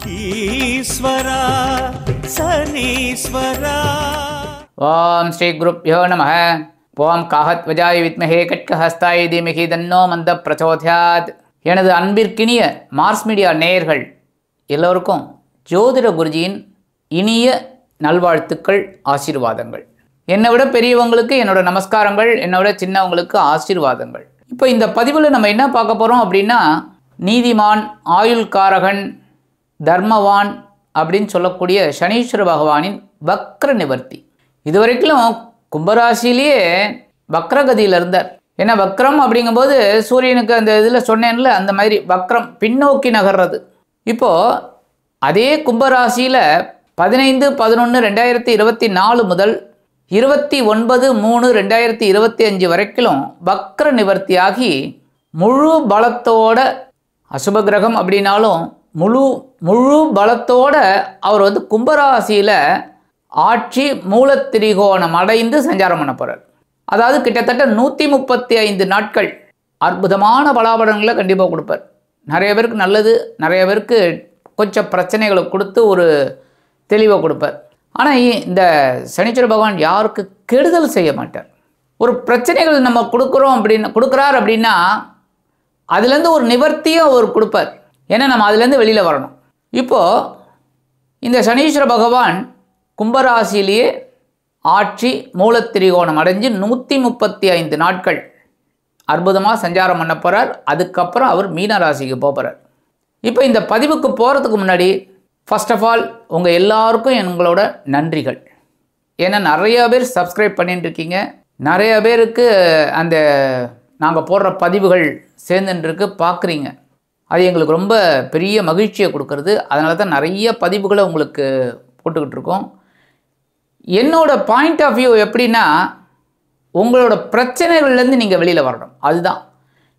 ஈஸ்வரா சனீஸ்வரா. ஓம் ஸ்ரீ குருப்யோ நமः. ஓம் காஹத்வஜாய வித்மஹே கட்கஹஸ்தாய தீமஹி தன்னோ மந்த பிரச்சோத்யாத். எனது அன்பிற்கினிய மார்ஸ் மீடியா நேயர்கள் எல்லோருக்கும் ஜோதிட குருஜியின் இனிய நல்வாழ்த்துக்கள், ஆசீர்வாதங்கள். என்னை விட பெரியவங்களுக்கு என்னோட நமஸ்காரங்கள், என்னை விட சின்னவங்களுக்கு ஆசீர்வாதங்கள். இப்போ இந்த பதிவில் நம்ம என்ன பார்க்க போகிறோம் அப்படின்னா, நீதிமான், ஆயுள்காரகன், தர்மவான் அப்படின்னு சொல்லக்கூடிய சனீஸ்வர பகவானின் வக்ர நிவர்த்தி. இதுவரைக்கும் கும்பராசிலேயே வக்ரகதியில் இருந்தார். ஏன்னா வக்ரம் அப்படிங்கும்போது சூரியனுக்கு அந்த இதில் சொன்னேன்ல, அந்த மாதிரி வக்ரம் பின்னோக்கி நகர்றது. இப்போது அதே கும்பராசியில் 15/11/2024 முதல் 29/3/2025 வரைக்கும் வக்ர நிவர்த்தியாகி முழு பலத்தோட, அசுப கிரகம் அப்படின்னாலும் முழு பலத்தோட அவர் கும்பராசியில் ஆட்சி மூலத்திரிகோணம் அடைந்து சஞ்சாரம் பண்ண போகிறார். அதாவது கிட்டத்தட்ட 135 நாட்கள் அற்புதமான பலாபலன்களை கண்டிப்பாக கொடுப்பார். நிறைய பேருக்கு நல்லது, நிறைய பேருக்கு கொஞ்சம் பிரச்சனைகளை கொடுத்து ஒரு தெளிவை கொடுப்பார். ஆனால் இந்த சனீஸ்வர பகவான் யாருக்கு கெடுதல் செய்ய மாட்டார். ஒரு பிரச்சனைகள் நம்ம கொடுக்குறார் அப்படின்னா அதுலேருந்து ஒரு நிவர்த்தியை அவர் கொடுப்பார். ஏன்னா நம்ம அதுலேருந்து வெளியில் வரணும். இப்போது இந்த சனீஸ்வர பகவான் கும்பராசிலேயே ஆட்சி மூலத்திரிகோணம் அடைஞ்சு 135 நாட்கள் அற்புதமாக சஞ்சாரம் பண்ண போகிறார். அதுக்கப்புறம் அவர் மீன ராசிக்கு போகிறார். இப்போ இந்த பதிவுக்கு போகிறதுக்கு முன்னாடி ஃபர்ஸ்ட் ஆஃப் ஆல் உங்கள் எல்லாருக்கும் எங்களோட நன்றிகள். ஏன்னா நிறைய பேர் சப்ஸ்கிரைப் பண்ணிட்டு இருக்கீங்க. நிறைய பேருக்கு அந்த நாங்கள் போடுற பதிவுகள் சேர்ந்துருக்கு பார்க்குறீங்க. அது எங்களுக்கு ரொம்ப பெரிய மகிழ்ச்சியை கொடுக்கறது. அதனால தான் நிறைய பதிவுகளை உங்களுக்கு போட்டுக்கிட்டு இருக்கோம். என்னோட பாயிண்ட் ஆஃப் வியூ எப்படின்னா, உங்களோட பிரச்சனைகள்லேருந்து நீங்கள் வெளியில் வரணும். அதுதான்.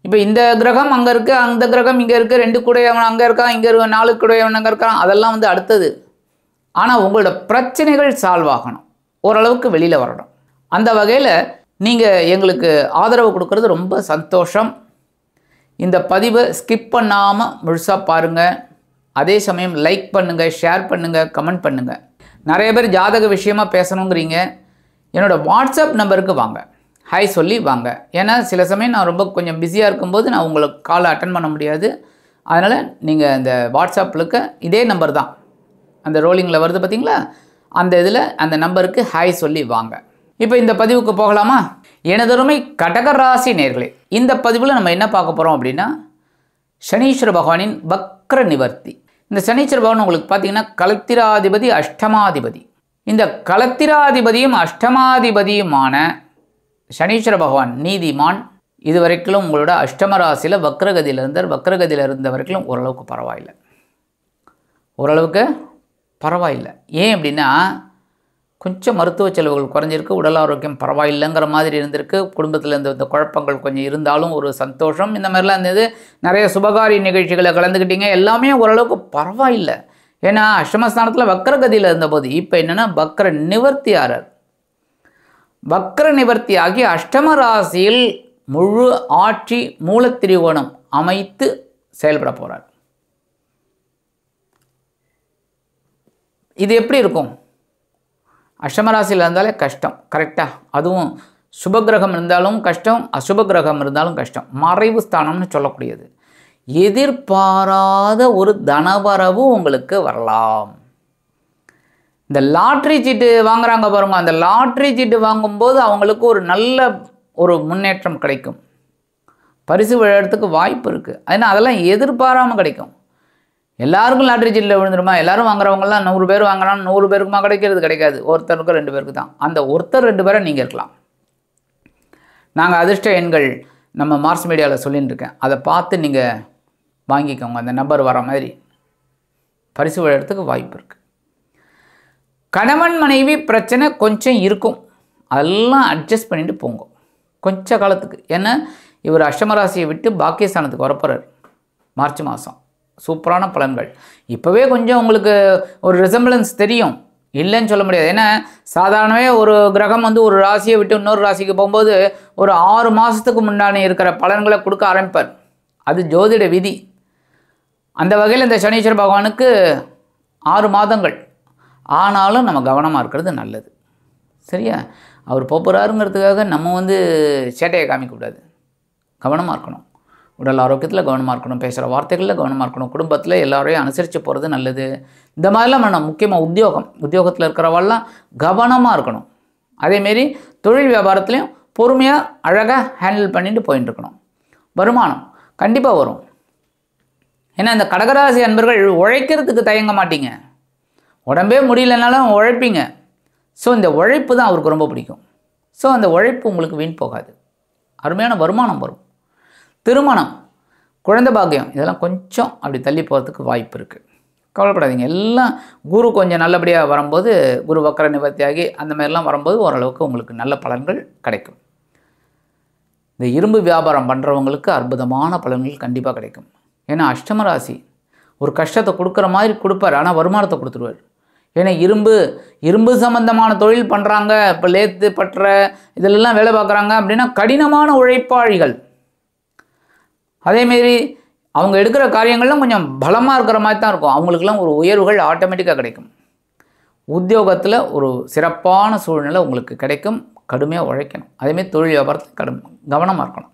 இப்போ இந்த கிரகம் அங்கே இருக்குது, அந்த கிரகம் இங்கே இருக்குது, 2 கூடையவன் அங்கே இருக்கான், இங்கே 4 கூடையவன் அங்கே இருக்கான், அதெல்லாம் அடுத்தது. ஆனால் உங்களோட பிரச்சனைகள் சால்வ் ஆகணும், ஓரளவுக்கு வெளியில் வரணும். அந்த வகையில் நீங்கள் எங்களுக்கு ஆதரவு கொடுக்கறது ரொம்ப சந்தோஷம். இந்த பதிவை ஸ்கிப் பண்ணாமல் முழுசாக பாருங்கள். அதே சமயம் லைக் பண்ணுங்கள், ஷேர் பண்ணுங்கள், கமெண்ட் பண்ணுங்கள். நிறைய பேர் ஜாதக விஷயமாக பேசணுங்கிறீங்க. என்னோடய வாட்ஸ்அப் நம்பருக்கு வாங்க, ஹாய் சொல்லி வாங்க. ஏன்னா சில சமயம் நான் ரொம்ப கொஞ்சம் பிஸியாக இருக்கும்போது நான் உங்களுக்கு காலை அட்டன் பண்ண முடியாது. அதனால் நீங்கள் இந்த வாட்ஸ்அப்பில் இதே நம்பர் தான், அந்த ரோலிங்கில் வருது பார்த்தீங்களா, அந்த இதில் அந்த நம்பருக்கு ஹாய் சொல்லி வாங்க. இப்போ இந்த பதிவுக்கு போகலாமா? எனதொருமை கடகராசி நேயர்களே, இந்த பதிவில் நம்ம என்ன பார்க்க போகிறோம் அப்படின்னா, சனீஸ்வர பகவானின் வக்ர நிவர்த்தி. இந்த சனீஸ்வர பகவான் உங்களுக்கு பார்த்தீங்கன்னா களத்திராதிபதி, அஷ்டமாதிபதி. இந்த களத்திராதிபதியும் அஷ்டமாதிபதியுமான சனீஸ்வர பகவான் நீதிமான் இதுவரைக்கும் உங்களோட அஷ்டம ராசியில் வக்ரகதியில் இருந்தார். வக்ரகதியில் இருந்த வரைக்கும் ஓரளவுக்கு பரவாயில்லை. ஏன் அப்படின்னா, கொஞ்சம் மருத்துவ செலவுகள் குறைஞ்சிருக்கு, உடல் ஆரோக்கியம் பரவாயில்லைங்கிற மாதிரி இருந்திருக்கு. குடும்பத்தில் இந்த குழப்பங்கள் கொஞ்சம் இருந்தாலும் ஒரு சந்தோஷம், இந்த மாதிரிலாம் இருந்தது. நிறைய சுபகாரிய நிகழ்ச்சிகளை கலந்துக்கிட்டீங்க, எல்லாமே ஓரளவுக்கு பரவாயில்லை. ஏன்னா அஷ்டமஸ்தானத்தில் வக்ரகதியில் இருந்தபோது இப்போ என்னென்னா வக்ர நிவர்த்தி ஆறார். வக்ர நிவர்த்தி ஆகி அஷ்டம ராசியில் முழு ஆட்சி மூலத்திரிகோணம் அமைத்து செயல்பட போகிறார். இது எப்படி இருக்கும்? அஷ்டமராசியில் இருந்தாலே கஷ்டம், கரெக்டாக. அதுவும் சுபகிரகம் இருந்தாலும் கஷ்டம், அசுப கிரகம் இருந்தாலும் கஷ்டம். மறைவு ஸ்தானம்னு சொல்லக்கூடியது. எதிர்பாராத ஒரு தனவரவு உங்களுக்கு வரலாம். இந்த லாட்ரி சீட்டு வாங்குறாங்க பாருங்க, அந்த லாட்ரி சீட்டு வாங்கும்போது அவங்களுக்கு ஒரு நல்ல ஒரு முன்னேற்றம் கிடைக்கும், பரிசு விழறதுக்கு வாய்ப்பு இருக்குது. ஏன்னா அதெல்லாம் எதிர்பாராமல் கிடைக்கும். எல்லாருக்கும் லாட்ரி சீட்டில் விழுந்துருமா? எல்லோரும் வாங்குறவங்கலாம் 100 பேர் வாங்கினாலும் 100 பேருக்குமா கிடைக்கிறது? கிடைக்காது. ஒருத்தருக்கு 2 பேருக்கு தான். அந்த ஒருத்தர் 2 பேரை நீங்கள் இருக்கலாம். நாங்கள் அதிர்ஷ்ட எண்கள் நம்ம மார்ஸ் மீடியாவில் சொல்லின்னு இருக்கேன், அதை பார்த்து நீங்கள் வாங்கிக்கோங்க. அந்த நம்பர் வர மாதிரி பரிசு விழறதுக்கு வாய்ப்பு இருக்குது. கணவன் மனைவி பிரச்சனை கொஞ்சம் இருக்கும், அதெல்லாம் அட்ஜஸ்ட் பண்ணிட்டு போங்க கொஞ்ச காலத்துக்கு. ஏன்னா இவர் அஷ்டமராசியை விட்டு பாக்கியஸ்தானத்துக்கு வரப்போகிறார் மார்ச் மாதம். சூப்பரான பலன்கள். இப்போவே கொஞ்சம் உங்களுக்கு ஒரு ரிசம்பிளன்ஸ் தெரியும், இல்லைன்னு சொல்ல முடியாது. ஏன்னா சாதாரணவே ஒரு கிரகம் ஒரு ராசியை விட்டு இன்னொரு ராசிக்கு போகும்போது ஒரு 6 மாதத்துக்கு முன்னாடி இருக்கிற பலன்களை கொடுக்க ஆரம்பிப்பார். அது ஜோதிட விதி. அந்த வகையில் இந்த சனீஸ்வர பகவானுக்கு 6 மாதங்கள் ஆனாலும் நம்ம கவனமாக இருக்கிறது நல்லது. சரியா? அவர் போகிறாருங்கிறதுக்காக நம்ம வந்து சேட்டையை காமிக்கக்கூடாது. கவனமாக இருக்கணும். உடல் ஆரோக்கியத்தில் கவனமாக இருக்கணும், பேசுகிற வார்த்தைகளில் கவனமாக இருக்கணும், குடும்பத்தில் எல்லாரையும் அனுசரித்து போகிறது நல்லது. இந்த மாதிரிலாம் நம்ம முக்கியமாக உத்தியோகத்தில் இருக்கிறவெல்லாம் கவனமாக இருக்கணும். அதேமாரி தொழில் வியாபாரத்துலேயும் பொறுமையாக அழகாக ஹேண்டில் பண்ணிட்டு போயின்னு இருக்கணும். வருமானம் கண்டிப்பாக வரும். ஏன்னா இந்த கடகராசி அன்பர்கள் உழைக்கிறதுக்கு தயங்க மாட்டீங்க. உடம்பே முடியலனாலும் உழைப்பீங்க. ஸோ இந்த உழைப்பு தான் அவருக்கு ரொம்ப பிடிக்கும். ஸோ அந்த உழைப்பு உங்களுக்கு வீண் போகாது. அருமையான வருமானம் வரும். திருமணம், குழந்தை பாக்கியம் இதெல்லாம் கொஞ்சம் அப்படி தள்ளி போகிறதுக்கு வாய்ப்பு இருக்குது. கவலைப்படாதீங்க. எல்லாம் குரு கொஞ்சம் நல்லபடியாக வரும்போது, குரு வக்கர நிவர்த்தியாகி அந்த மாதிரிலாம் வரும்போது ஓரளவுக்கு உங்களுக்கு நல்ல பலன்கள் கிடைக்கும். இந்த இரும்பு வியாபாரம் பண்ணுறவங்களுக்கு அற்புதமான பலன்கள் கண்டிப்பாக கிடைக்கும். ஏன்னா அஷ்டம ராசி ஒரு கஷ்டத்தை கொடுக்குற மாதிரி கொடுப்பார், ஆனால் வருமானத்தை கொடுத்துருவார். ஏன்னா இரும்பு சம்பந்தமான தொழில் பண்ணுறாங்க, இப்போ லேத்து பற்ற இதிலெல்லாம் வேலை பார்க்குறாங்க அப்படின்னா கடினமான உழைப்பாளிகள். அதேமாரி அவங்க எடுக்கிற காரியங்கள்லாம் கொஞ்சம் பலமாக இருக்கிற மாதிரி தான் இருக்கும். அவங்களுக்கெல்லாம் ஒரு உயர்வுகள் ஆட்டோமேட்டிக்காக கிடைக்கும். உத்தியோகத்தில் ஒரு சிறப்பான சூழ்நிலை உங்களுக்கு கிடைக்கும். கடுமையாக உழைக்கணும். அதேமாரி தொழில் வியாபாரத்தில் கவனமாக இருக்கணும்.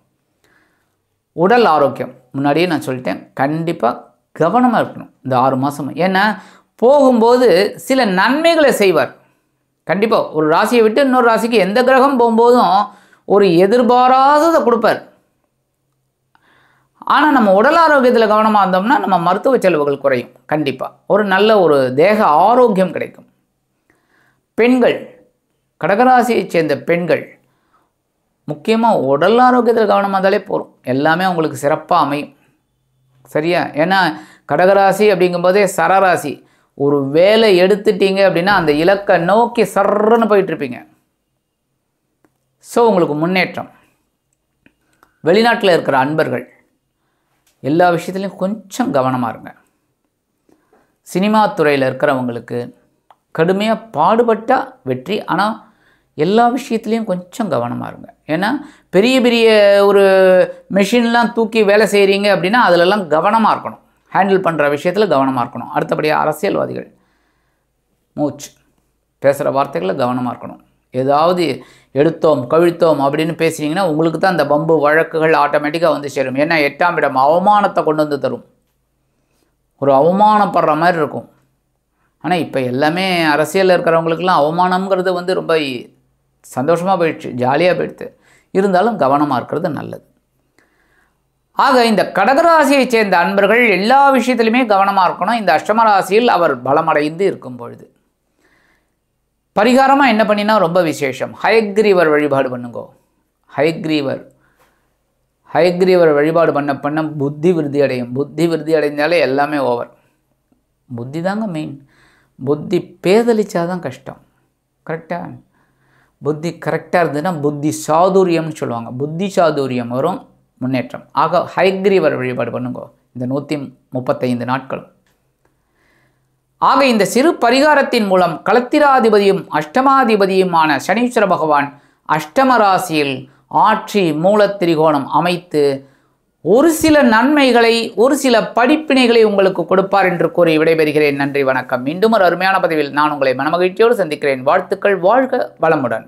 உடல் ஆரோக்கியம் முன்னாடியே நான் சொல்லிட்டேன், கண்டிப்பாக கவனமாக இருக்கணும் இந்த 6 மாதம். ஏன்னா போகும்போது சில நன்மைகளை செய்வார். கண்டிப்பாக ஒரு ராசியை விட்டு இன்னொரு ராசிக்கு எந்த கிரகம் போகும்போதும் ஒரு எதிர்பாராததை கொடுப்பார். ஆனால் நம்ம உடல் ஆரோக்கியத்தில் கவனமாக இருந்தோம்னா நம்ம மருத்துவ செலவுகள் குறையும். கண்டிப்பாக ஒரு நல்ல ஒரு தேக ஆரோக்கியம் கிடைக்கும். பெண்கள், கடகராசியை சேர்ந்த பெண்கள் முக்கியமாக உடல் ஆரோக்கியத்தில் கவனமாக இருந்தாலே போதும், எல்லாமே அவங்களுக்கு சிறப்பாக அமையும். சரியா? ஏன்னா கடகராசி அப்படிங்கும்போதே சரராசி. ஒரு வேலை எடுத்துட்டீங்க அப்படின்னா அந்த இலக்கை நோக்கி சர்றன்னு போயிட்டுருப்பீங்க. ஸோ உங்களுக்கு முன்னேற்றம். வெளிநாட்டில் இருக்கிற அன்பர்கள் எல்லா விஷயத்துலையும் கொஞ்சம் கவனமாக இருங்க. சினிமா துறையில் இருக்கிறவங்களுக்கு கடுமையாக பாடுபட்டால் வெற்றி, ஆனால் எல்லா விஷயத்துலேயும் கொஞ்சம் கவனமாக இருங்க. ஏன்னா பெரிய பெரிய ஒரு மெஷின்லாம் தூக்கி வேலை செய்கிறீங்க அப்படின்னா அதிலெல்லாம் கவனமாக இருக்கணும். ஹேண்டில் பண்ணுற விஷயத்தில் கவனமாக இருக்கணும். அடுத்தபடியாக அரசியல்வாதிகள் மூச்சு பேசுகிற வார்த்தைகளில் கவனமாக இருக்கணும். ஏதாவது எடுத்தோம் கவிழ்த்தோம் அப்படின்னு பேசுனீங்கன்னா உங்களுக்கு தான் அந்த பம்பு வழக்குகள் ஆட்டோமேட்டிக்காக வந்து சேரும். ஏன்னா 8ஆம் இடம் அவமானத்தை கொண்டு வந்து தரும். ஒரு அவமானப்படுற மாதிரி இருக்கும். ஆனால் இப்போ எல்லாமே அரசியலில் இருக்கிறவங்களுக்கெல்லாம் அவமானம்ங்கிறது வந்து ரொம்ப சந்தோஷமாக போயிடுச்சு, ஜாலியாக போயிடுது. இருந்தாலும் கவனமாக இருக்கிறது நல்லது. ஆக இந்த கடகராசியை சேர்ந்த அன்பர்கள் எல்லா விஷயத்திலுமே கவனமாக இருக்கணும். இந்த அஷ்டமராசியில் அவர் பலமடைந்து இருக்கும் பொழுது பரிகாரமாக என்ன பண்ணினா ரொம்ப விசேஷம், ஹயக்ரீவர் வழிபாடு பண்ணுங்கோ. ஹயக்ரீவர் வழிபாடு பண்ண புத்தி விருத்தி அடையும். புத்தி விருத்தி அடைந்தாலே எல்லாமே ஓவர். புத்தி தாங்க மெயின். புத்தி பேதலிச்சாதான் கஷ்டம். கரெக்டாக புத்தி கரெக்டாக இருந்ததுன்னா புத்தி சாதுரியம்னு சொல்லுவாங்க. புத்தி சாதுரியம் வரும், முன்னேற்றம். ஆக ஹயக்ரீவர் வழிபாடு பண்ணுங்க இந்த 135 நாட்களும். ஆக இந்த சிறு பரிகாரத்தின் மூலம் களத்திராதிபதியும் அஷ்டமாதிபதியுமான சனீஸ்வர பகவான் அஷ்டம ராசியில் ஆட்சி மூலத்திரிகோணம் அமைத்து ஒரு சில நன்மைகளை, ஒரு சில படிப்பினைகளை உங்களுக்கு கொடுப்பார் என்று கூறி விடைபெறுகிறேன். நன்றி, வணக்கம். மீண்டும் ஒரு அருமையான பதிவில் நான் உங்களை மனமகிழ்ச்சியோடு சந்திக்கிறேன். வாழ்த்துக்கள். வாழ்க வளமுடன்.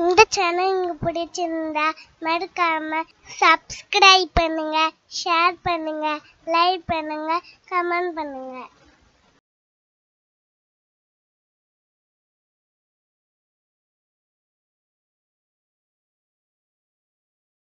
இந்த சேனல் உங்களுக்கு பிடிச்சிருந்தா மறக்காம சப்ஸ்கிரைப் பண்ணுங்க, ஷேர் பண்ணுங்க, லைக் பண்ணுங்க, கமெண்ட் பண்ணுங்க.